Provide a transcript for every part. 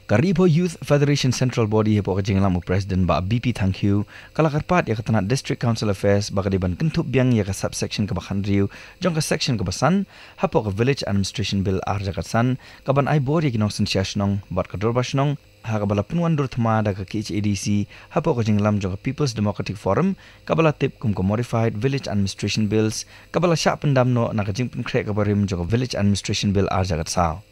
Karibo Youth Federation Central Body hepo kajinglam President ba BP thank you kala karpat ya katana District Council Affairs ba kadiban kentup biang ya ka subsection ka bakhanriu jong ka section ka basan hapo ka Village Administration Bill arja katsan kaban ai bor ya kinong sensiasnong bat ka dorbasnong ha kabala punwan dur thma da ka KHADC hapo kajinglam jong ka People's Democratic Forum kabala tip kum ka modified Village Administration Bills kabala sya pendamno na kajingpun krek ka barim jong ka Village Administration Bill arja katsau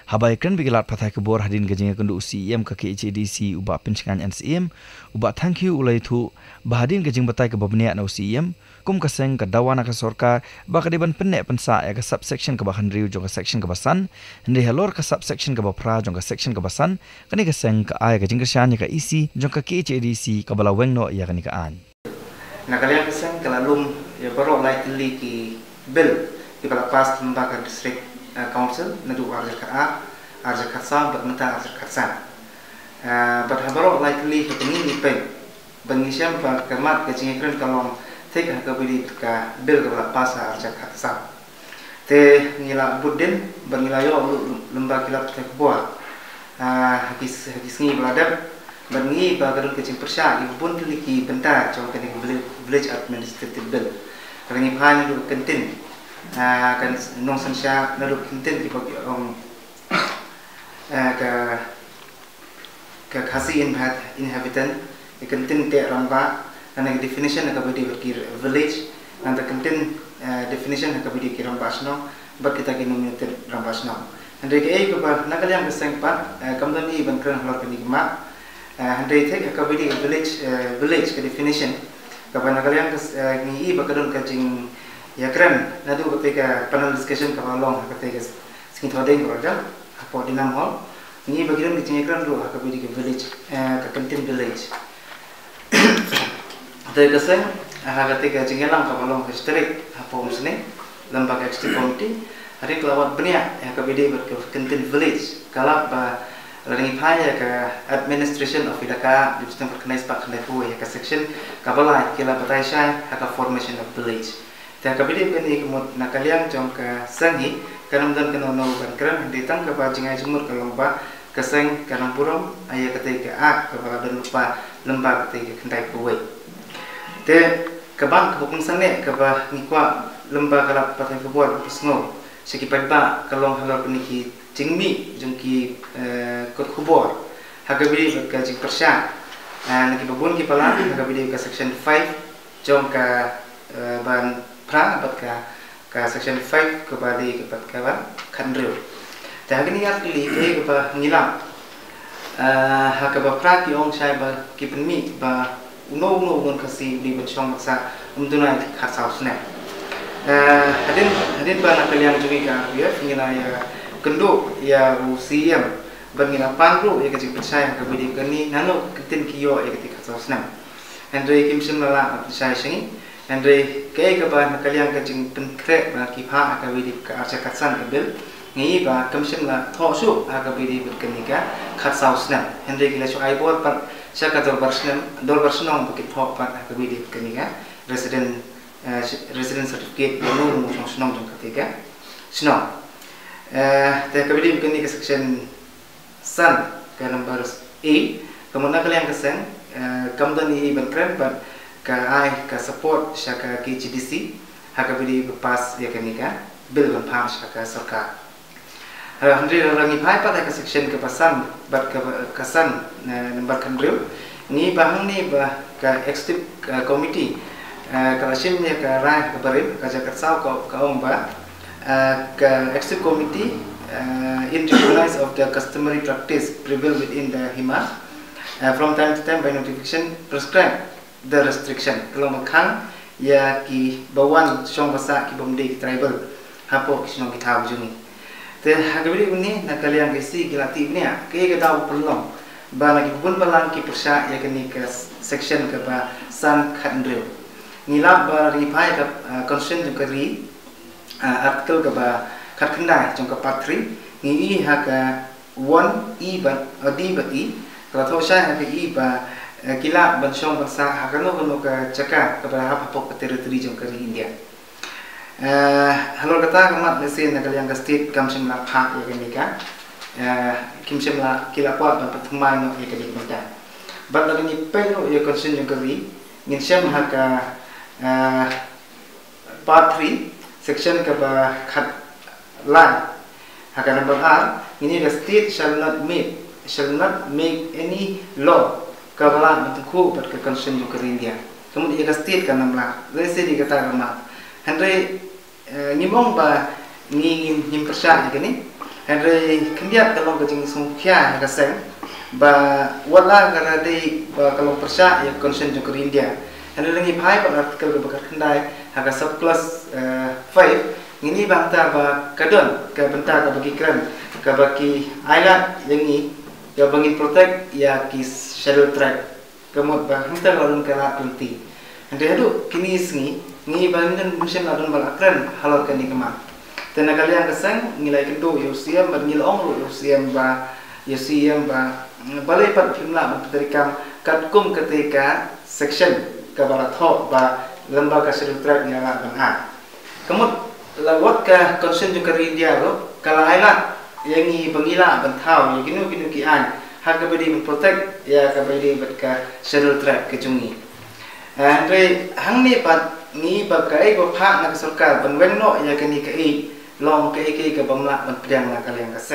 Habai kren bigilat pathai kebor hadin gajinga kundu CM ka KHADC uba pencingan NCM uba thank you ulai thu bahadin gajing batai ka babnia na CM kum kaseng ka dawana ka sorkar ba ka diban penne pensa ya ka subsection ka bahan riu jong ka section ka basan hende halor ka subsection ka bapra jong ka section ka basan kani ka seng ka ay gajing ka syan ya ka isi jong ka KHADC ka bala wengno ya kani ka an na kalian kaseng kalalum ya baro likely ki bill ki bala pas lembaga district council nadu arja katsa bermata arja katsa but habaro likely happening ni pen bangisam ba kamat ka cingkren kalong tek ka bili ka bill ka pas arja katsa te ngila budin bangilayo lemba kilap tek buat habis ngi beladap bangi ba gadun kecing persya ibun teliki bentar jong kene village administrative bill kani phan du kentin kan nong sansya nalu kinten di bagi orang ke khasi inhabitant kinten te ramba dan definition ka bidi berkir village dan kinten definition ka bidi ki ramba sno bak kita ki nominated ramba sno andre ke ai ba nakal yang beseng pa kamdan ni ban kran halor penigma andre te ka bidi village ke definition ka ban nakal yang ni ba kadon ka jing ya keren nadu ketika panel discussion ka long ketika sing thodeng roja apo dinam hall ni bagian kecing keren do ka bidi ke village ka content village ketika sing ketika jingelang ka long district apo musne lembaga executive committee hari kelawat benia ka bidi ke content village kala ba learning phaya ka administration of idaka di sistem perkenais pak kendai ya ka section kabala kila batai syai ka formation of village ta kabidi beni kemut nakaliang jong ka sangi kanam dan kenono ban kran ditang ka bajingai jumur ka lomba kaseng kanam purom aya ketika ak ka dan lupa lemba ketika kendai buai te kabang kabung sane ka ba ngikwa lemba kala patai kebuat pusngo sekipat ba kalong halal peniki jingmi jongki kot kubor hakabidi ka jing persya naki babun ki pala hakabidi ka section 5 jong ka ban pra bat ka section 5 ke bali ke bat ka khandreu ta gini ya li ke ba ngilam ha ka ba pra ki ong sai ba ki penmi ba uno gon kasi di bachong maksa umduna ka sausne hadin ba na kalian juga ka ya ngila ya kendo ya UCM bangina panru ya kecik percaya ka bidi kani nano kitin kiyo ya ketika sausne andre kimsim lala percaya singi Andre kaya ka nakaliang kajing penkre ba kipa ka bidi ka arja katsan bil ngi ba kamsim la thosu ka bidi berkenika khatsausna Andre kila so ai bor pat sya ka dor barsnong bukit thok pat ka bidi berkenika resident certificate no mo snong jong katika sno ta ka bidi berkenika section san ka number 8 kemudian nakaliang kaseng kamdani benkren bat ka ai ka support syaka KHADC haka bidi pas ya kanika bil ban pham syaka sarkar handri rangi phai pa ka section ke pasan bat ka kasan number kandril ni bahang ni bah ka executive committee ka sim ya ka rai ka barim ka jakat saw ka omba ka executive committee in recognize of the customary practice prevail within the hima from time to time by notification prescribe the restriction kalau makan ya ki bawan song basa ki bomde ki tribal hapo ki snong ki thaw juni te hagabri ni nakalian gesi gilati ni ke ga daw pulong ba na ki bun balang ki persa ya kini ke section ke ba san khandre ngilab ba ri phai ka consent ka ri article ke ba khatkhnda jong ka part 3 ngi ha ka 1 e ba adi ba i kalau tho sha ha ka i ba kila bansong bangsa hakano kono ka caka kepada hapok ke teritori jong kari India halo kata kamat mesin nakal yang state kamsim la pha ya kenika kim semla kila pa ban pertemuan no ya kadi benda bat lagi ni peno ya concern juga ri ngin sem haka part 3 section ke ba khat line haka number R ini the state shall not make any law kabala bentukku bat ke concern juga ri dia kemudian ya state kan namla rese di kata ramah Henry ngimong ba ngim persya ni Henry kendiat kalau kecing sungkia ya kaseng ba wala garade ba kalau persya ya concern juga India Henry lagi pai ba artikel ke bakar kendai haga subclass 5 ini bangta ba kadon ke bentar ke bagi keren ke bagi island yang ni ya bangin protect ya ki schedule track kemud ba hantar lalu ke la penting Henry adu kini sengi ngi bangin musim ladon balakren halal kan ni kemak tenaga yang keseng nilai kedua yusiam bernilong lu yusiam ba balai pat jumlah menterikam katkum ketika section ke barat ho ba lembaga schedule track nyala bang kemudian lawat ke concern juga India lo kalau ailat yang ni bangila bantau yang ginu kian harga bedi protect ya ka bedi ke schedule track kecungi andre hang ni pat ni bagai go phak nak sarkar ban weng no ya kani kai long ke bangla ban priang na kalian kasih